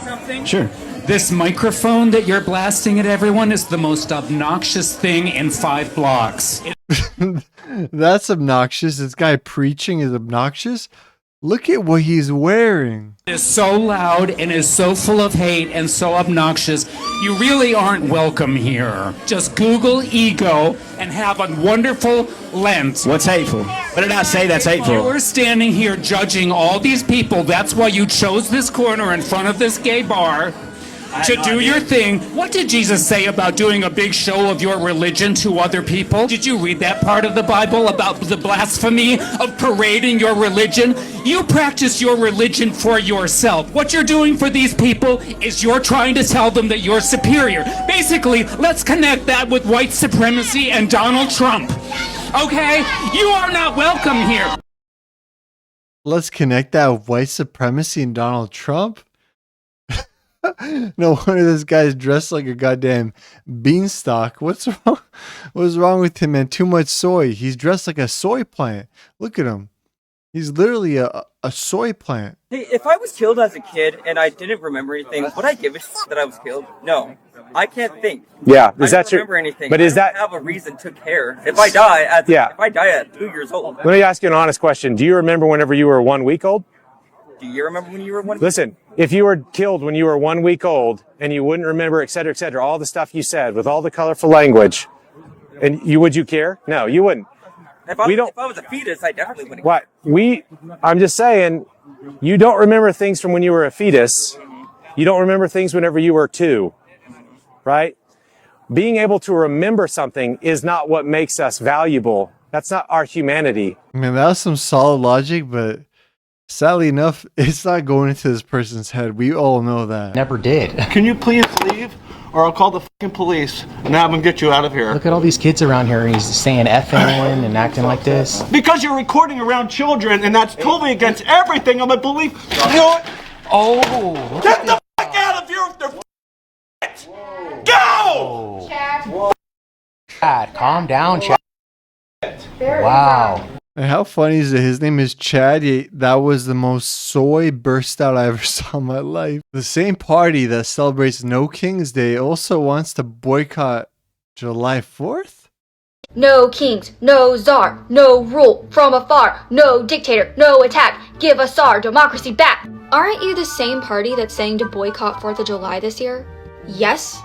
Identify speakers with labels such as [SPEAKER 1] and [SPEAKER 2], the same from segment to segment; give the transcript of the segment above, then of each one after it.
[SPEAKER 1] something?
[SPEAKER 2] Sure.
[SPEAKER 1] This microphone that you're blasting at everyone is the most obnoxious thing in 5 blocks.
[SPEAKER 3] That's obnoxious. This guy preaching is obnoxious. Look at what he's wearing.
[SPEAKER 1] It is so loud and is so full of hate and so obnoxious. You really aren't welcome here. Just Google ego and have a wonderful Lent.
[SPEAKER 2] What's hateful? What did I say that's
[SPEAKER 1] You
[SPEAKER 2] hateful?
[SPEAKER 1] were standing here judging all these people. That's why you chose this corner in front of this gay bar to do your thing. What did Jesus say about doing a big show of your religion to other people? Did you read that part of the Bible about the blasphemy of parading your religion? You practice your religion for yourself. What you're doing for these people is you're trying to tell them that you're superior. Basically, let's connect that with white supremacy and Donald Trump. Okay? You are not welcome here.
[SPEAKER 3] Let's connect that with white supremacy and Donald Trump. No wonder this guy's dressed like a goddamn beanstalk. What's wrong? What's wrong with him, man? Too much soy. He's dressed like a soy plant. Look at him. He's literally a soy plant.
[SPEAKER 4] Hey, if I was killed as a kid and I didn't remember anything, would I give a shit that I was killed? No. I can't think.
[SPEAKER 5] Yeah,
[SPEAKER 4] I don't remember anything.
[SPEAKER 5] But is that
[SPEAKER 4] I don't have a reason to care? If I die at 2 years old.
[SPEAKER 5] Let me ask you an honest question. Do you remember whenever you were 1 week old?
[SPEAKER 4] Do you remember when you were 1 week?
[SPEAKER 5] Listen, if you were killed when you were 1 week old and you wouldn't remember, et cetera, all the stuff you said with all the colorful language, and would you care? No, you wouldn't.
[SPEAKER 4] If I was a fetus, I definitely wouldn't.
[SPEAKER 5] What? I'm just saying, you don't remember things from when you were a fetus. You don't remember things whenever you were 2, right? Being able to remember something is not what makes us valuable. That's not our humanity.
[SPEAKER 3] Man, that was some solid logic, but sadly enough, it's not going into this person's head. We all know that.
[SPEAKER 6] Never did.
[SPEAKER 7] Can you please leave, or I'll call the fucking police and have them get you out of here?
[SPEAKER 6] Look at all these kids around here, and he's saying effing and acting like this.
[SPEAKER 7] Because you're recording around children, and that's totally against everything I'm a belief. You know what?
[SPEAKER 6] Oh.
[SPEAKER 7] Get the fuck out of here with their Go!
[SPEAKER 6] Chad, calm down, Chad. Wow.
[SPEAKER 3] And how funny is it? His name is Chad. That was the most soy burst out I ever saw in my life. The same party that celebrates No King's Day also wants to boycott July 4th?
[SPEAKER 8] No kings, no czar, no rule from afar, no dictator, no attack, give us our democracy back. Aren't you the same party that's saying to boycott 4th of July this year? Yes?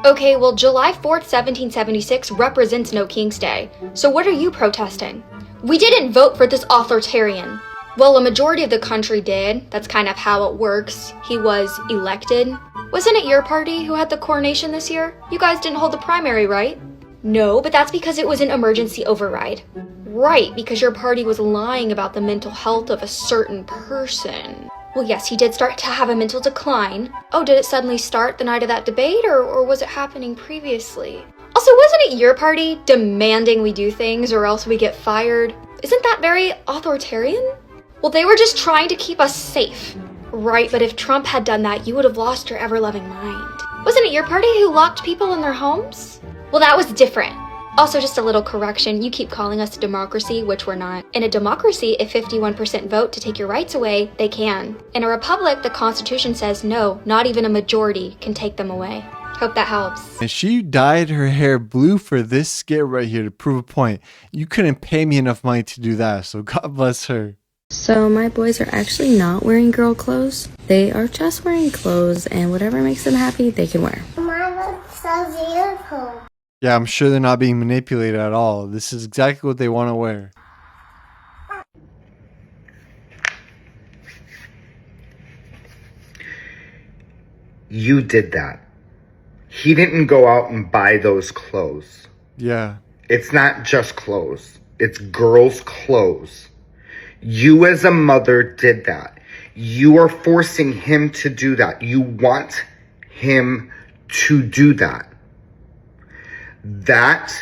[SPEAKER 8] Okay, well July 4th, 1776 represents No King's Day. So what are you protesting? We didn't vote for this authoritarian. Well, a majority of the country did. That's kind of how it works. He was elected. Wasn't it your party who had the coronation this year? You guys didn't hold the primary, right? No, but that's because it was an emergency override. Right, because your party was lying about the mental health of a certain person. Well, yes, he did start to have a mental decline. Oh, did it suddenly start the night of that debate, or was it happening previously? Also, wasn't it your party demanding we do things or else we get fired? Isn't that very authoritarian? Well, they were just trying to keep us safe. Right, but if Trump had done that, you would have lost your ever-loving mind. Wasn't it your party who locked people in their homes? Well, that was different. Also, just a little correction, you keep calling us a democracy, which we're not. In a democracy, if 51% vote to take your rights away, they can. In a republic, the Constitution says no, not even a majority can take them away. Hope that helps.
[SPEAKER 3] And she dyed her hair blue for this skit right here to prove a point. You couldn't pay me enough money to do that, so God bless her.
[SPEAKER 9] So my boys are actually not wearing girl clothes. They are just wearing clothes, and whatever makes them happy, they can wear.
[SPEAKER 10] Mama says beautiful.
[SPEAKER 3] Yeah, I'm sure they're not being manipulated at all. This is exactly what they want to wear.
[SPEAKER 11] You did that. He didn't go out and buy those clothes.
[SPEAKER 3] Yeah.
[SPEAKER 11] It's not just clothes. It's girls' clothes. You as a mother did that. You are forcing him to do that. You want him to do that. That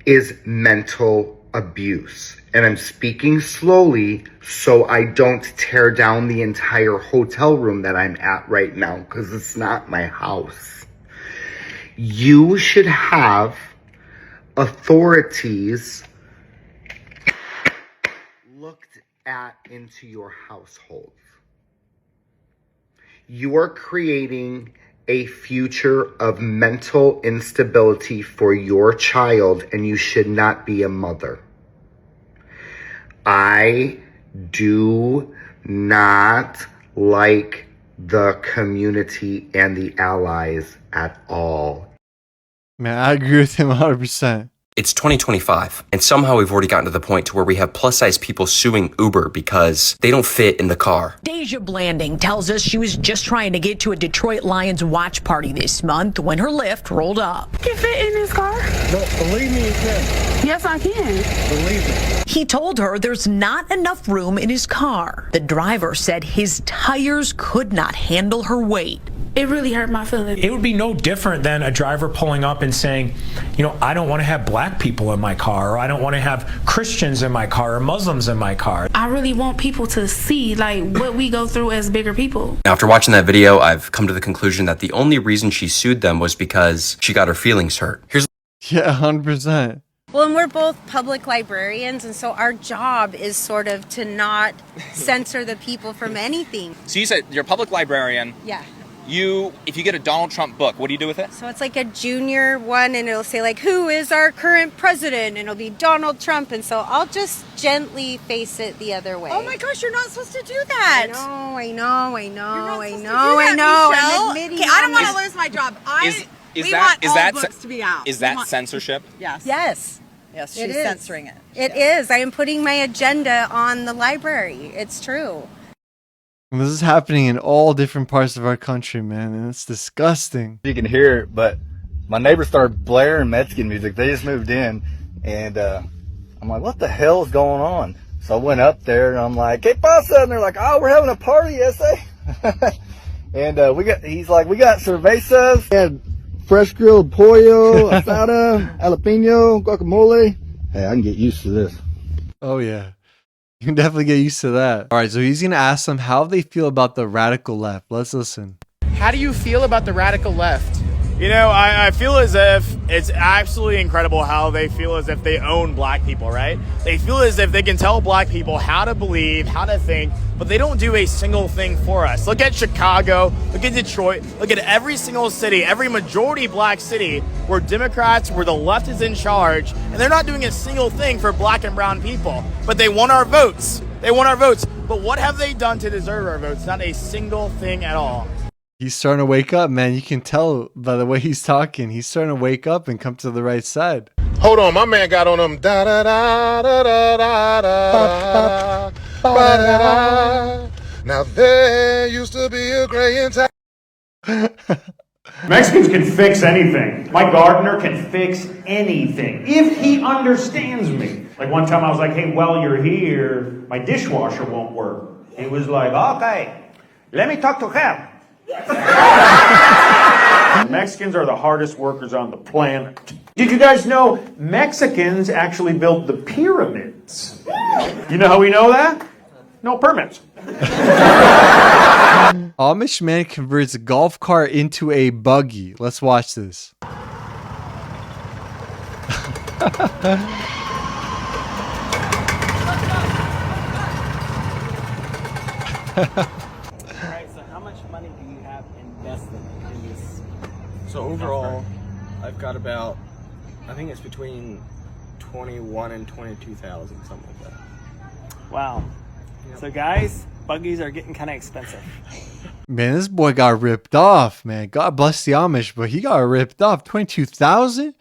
[SPEAKER 11] is mental abuse. And I'm speaking slowly so I don't tear down the entire hotel room that I'm at right now, because it's not my house. You should have authorities looked at into your household. you are creating a future of mental instability for your child, and you should not be a mother. I do not like the community and the allies at all.
[SPEAKER 3] Man, I agree with him 100%.
[SPEAKER 12] It's 2025, and somehow we've already gotten to the point to where we have plus-size people suing Uber because they don't fit in the car.
[SPEAKER 13] Deja Blanding tells us she was just trying to get to a Detroit Lions watch party this month when her Lyft rolled up.
[SPEAKER 14] You can fit in this car?
[SPEAKER 15] No, believe me, you can.
[SPEAKER 14] Yes, I can.
[SPEAKER 15] Believe me.
[SPEAKER 13] He told her there's not enough room in his car. The driver said his tires could not handle her weight.
[SPEAKER 14] It really hurt my feelings.
[SPEAKER 16] It would be no different than a driver pulling up and saying, you know, I don't want to have black people in my car, or I don't want to have Christians in my car, or Muslims in my car.
[SPEAKER 14] I really want people to see like what we go through as bigger people.
[SPEAKER 12] After watching that video, I've come to the conclusion that the only reason she sued them was because she got her feelings hurt.
[SPEAKER 3] Yeah, 100%.
[SPEAKER 17] Well, and we're both public librarians, and so our job is sort of to not censor the people from anything.
[SPEAKER 18] So you said you're a public librarian.
[SPEAKER 17] Yeah.
[SPEAKER 18] If you get a Donald Trump book, what do you do with it?
[SPEAKER 17] So it's like a junior one, and it'll say like, who is our current president? And it'll be Donald Trump, and so I'll just gently face it the other way.
[SPEAKER 19] Oh my gosh, you're not supposed to do that.
[SPEAKER 17] I know.
[SPEAKER 19] Okay, I don't want to lose my job. We want all books to be out.
[SPEAKER 18] Is that censorship?
[SPEAKER 19] Yes.
[SPEAKER 17] Yes.
[SPEAKER 19] Yes, she's censoring it.
[SPEAKER 17] It is. I am putting my agenda on the library. It's true.
[SPEAKER 3] And this is happening in all different parts of our country, man, and it's disgusting.
[SPEAKER 15] You can hear it, but my neighbors started blaring Mexican music. They just moved in, and I'm like, what the hell is going on? So I went up there, and I'm like, ¿Qué pasa? And they're like, oh, we're having a party, ese. And he's like, we got cervezas, and fresh grilled pollo, asada, jalapeno, guacamole. Hey, I can get used to this.
[SPEAKER 3] Oh, yeah. You can definitely get used to that. All right, so he's going to ask them how they feel about the radical left. Let's listen.
[SPEAKER 20] How do you feel about the radical left?
[SPEAKER 21] You know, I feel as if it's absolutely incredible how they feel as if they own black people, right? They feel as if they can tell black people how to believe, how to think, but they don't do a single thing for us. Look at Chicago, look at Detroit, look at every single city, every majority black city where Democrats, where the left is in charge, and they're not doing a single thing for black and brown people, but they want our votes. They want our votes. But what have they done to deserve our votes? Not a single thing at all.
[SPEAKER 3] He's starting to wake up, man. You can tell by the way he's talking. He's starting to wake up and come to the right side.
[SPEAKER 22] Hold on, my man got on them. Da da da da da da da da. Now there used to be a gray and
[SPEAKER 23] Mexicans can fix anything. My gardener can fix anything if he understands me. Like one time I was like, hey, while you're here, my dishwasher won't work. He was like, okay, let me talk to him. Mexicans are the hardest workers on the planet. Did you guys know Mexicans actually built the pyramids? You know how we know that? No permits.
[SPEAKER 3] Amish man converts a golf cart into a buggy. Let's watch this.
[SPEAKER 24] So overall, I've got about, I think it's between 21 and 22,000, something like that.
[SPEAKER 25] Wow. Yep. So guys, buggies are getting kind of expensive.
[SPEAKER 3] Man, this boy got ripped off, man. God bless the Amish, but he got ripped off. 22,000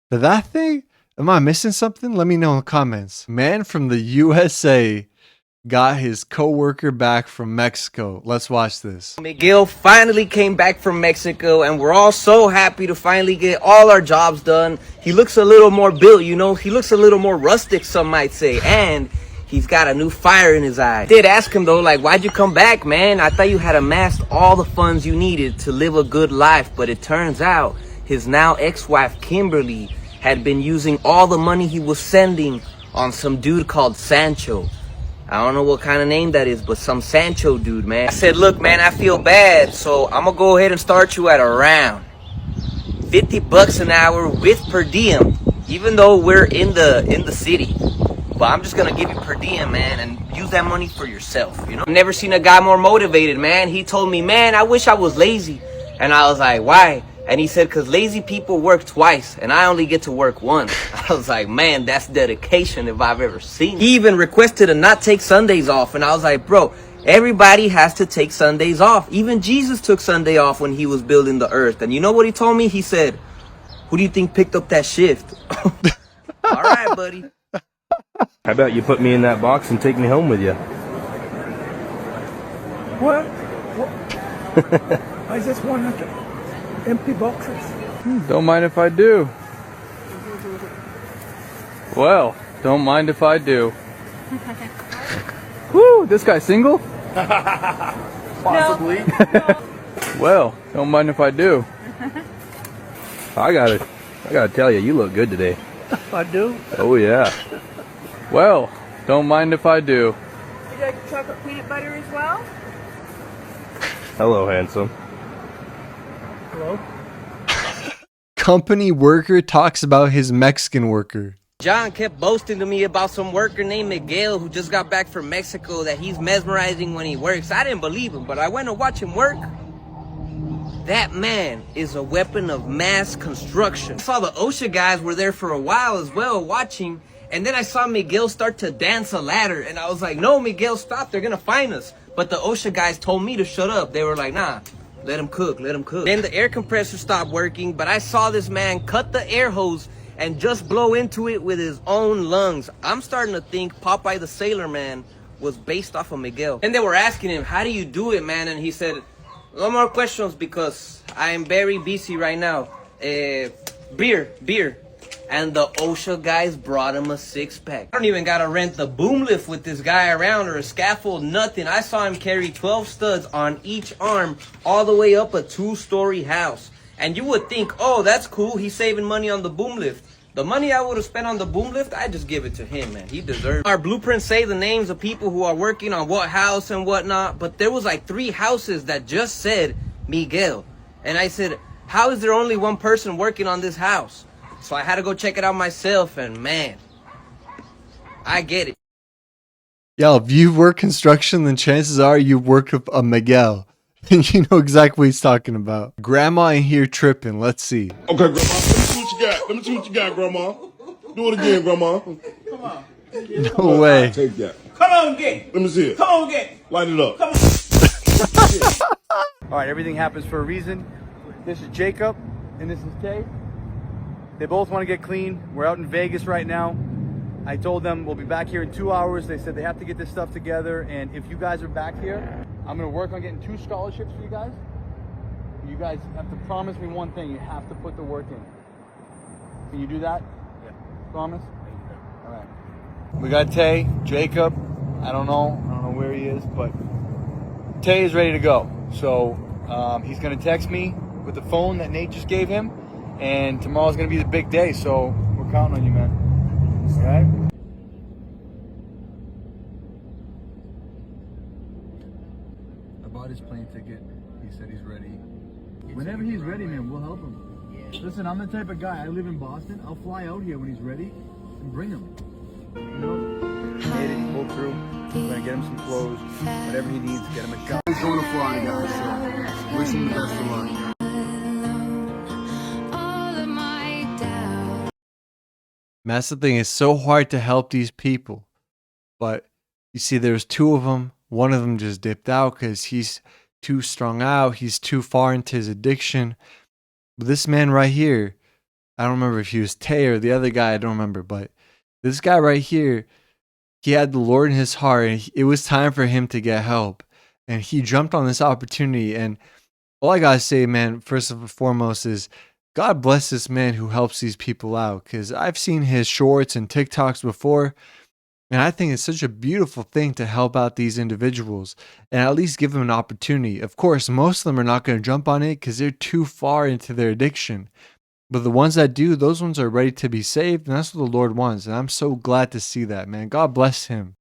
[SPEAKER 3] for that thing? Am I missing something? Let me know in the comments. Man from the USA got his co-worker back from Mexico. Let's watch this.
[SPEAKER 26] Miguel finally came back from Mexico, and we're all so happy to finally get all our jobs done. He looks a little more built, you know. He looks a little more rustic, some might say, and he's got a new fire in his eye. I did ask him though, like, why'd you come back, man? I thought you had amassed all the funds you needed to live a good life, but it turns out his now ex-wife Kimberly had been using all the money he was sending on some dude called Sancho. I don't know what kind of name that is, but some Sancho dude, man. I said, look, man, I feel bad, so I'm gonna go ahead and start you at around $50 an hour with per diem, even though we're in the city. but I'm just gonna give you per diem, man, and use that money for yourself, you know? I've never seen a guy more motivated, man. He told me, man, I wish I was lazy. And I was like, why? And he said, because lazy people work twice, and I only get to work once. I was like, man, that's dedication if I've ever seen it. He even requested to not take Sundays off, and I was like, bro, everybody has to take Sundays off. Even Jesus took Sunday off when he was building the earth. And you know what he told me? He said, who do you think picked up that shift? All right, buddy.
[SPEAKER 1] How about you put me in that box and take me home with you?
[SPEAKER 2] What? I just want empty boxes.
[SPEAKER 4] Don't mind if I do. Well, don't mind if I do. Woo, this guy's single?
[SPEAKER 2] Possibly.
[SPEAKER 4] Well, don't mind if I do.
[SPEAKER 1] I gotta tell you, you look good today.
[SPEAKER 2] I do.
[SPEAKER 4] Oh yeah. Well, don't mind if I do.
[SPEAKER 19] Would you like chocolate peanut butter as well?
[SPEAKER 1] Hello, handsome.
[SPEAKER 2] Hello?
[SPEAKER 3] Company worker talks about his Mexican worker.
[SPEAKER 26] John kept boasting to me about some worker named Miguel who just got back from Mexico, that he's mesmerizing when he works. I didn't believe him, but I went to watch him work. That man is a weapon of mass construction. I saw the OSHA guys were there for a while as well watching, and then I saw Miguel start to dance a ladder, and I was like, no, Miguel, stop, they're gonna find us. But the OSHA guys told me to shut up. They were like, nah, let him cook, let him cook. Then the air compressor stopped working, but I saw this man cut the air hose and just blow into it with his own lungs. I'm starting to think Popeye the Sailor Man was based off of Miguel. And they were asking him, how do you do it, man? And he said, no more questions because I am very busy right now. Beer. And the OSHA guys brought him a six-pack. I don't even gotta rent the boom lift with this guy around or a scaffold, nothing. I saw him carry 12 studs on each arm all the way up a 2-story house. And you would think, oh, that's cool, he's saving money on the boom lift. The money I would have spent on the boom lift, I just give it to him, man. He deserves it. Our blueprints say the names of people who are working on what house and whatnot, but there was like 3 houses that just said Miguel. And I said, how is there only one person working on this house? So I had to go check it out myself, and man, I get it.
[SPEAKER 3] Yo, if you work construction, then chances are you worked with a Miguel. And you know exactly what he's talking about. Grandma in here tripping. Let's see.
[SPEAKER 22] Okay, Grandma, let me see what you got. Let me see what you got, Grandma. Do it again, Grandma.
[SPEAKER 19] Come on.
[SPEAKER 3] No way.
[SPEAKER 22] Take that.
[SPEAKER 19] Come on, get it.
[SPEAKER 22] Let me see it.
[SPEAKER 19] Come on, get it.
[SPEAKER 22] Light it up.
[SPEAKER 19] Come on.
[SPEAKER 4] All right, everything happens for a reason. This is Jacob, and this is Tay. They both want to get clean. We're out in Vegas right now. I told them we'll be back here in 2 hours. They said they have to get this stuff together, and if you guys are back here, I'm going to work on getting 2 scholarships for you guys. You guys have to promise me one thing. You have to put the work in. Can you do that? Yeah. Promise? All right. We got Tay, Jacob. I don't know where he is, but Tay is ready to go. So he's going to text me with the phone that Nate just gave him, and tomorrow's going to be the big day, so we're counting on you, man. All right? I bought his plane ticket. He said he's ready. Whenever he's ready, man, we'll help him. Yeah. Listen, I'm the type of guy, I live in Boston. I'll fly out here when he's ready and bring him. You know? He made it, pulled through. We're going to get him some clothes. Whatever he needs, get him a shot. He's going to fly, guys, so wish him the best of luck.
[SPEAKER 3] That's the thing. It's so hard to help these people. But you see, there's 2 of them. One of them just dipped out because he's too strung out. He's too far into his addiction. But this man right here, I don't remember if he was Tay or the other guy. I don't remember. But this guy right here, he had the Lord in his heart. And it was time for him to get help. And he jumped on this opportunity. And all I got to say, man, first and foremost is, God bless this man who helps these people out, because I've seen his shorts and TikToks before, and I think it's such a beautiful thing to help out these individuals and at least give them an opportunity. Of course, most of them are not going to jump on it because they're too far into their addiction. But the ones that do, those ones are ready to be saved, and that's what the Lord wants. And I'm so glad to see that, man. God bless him.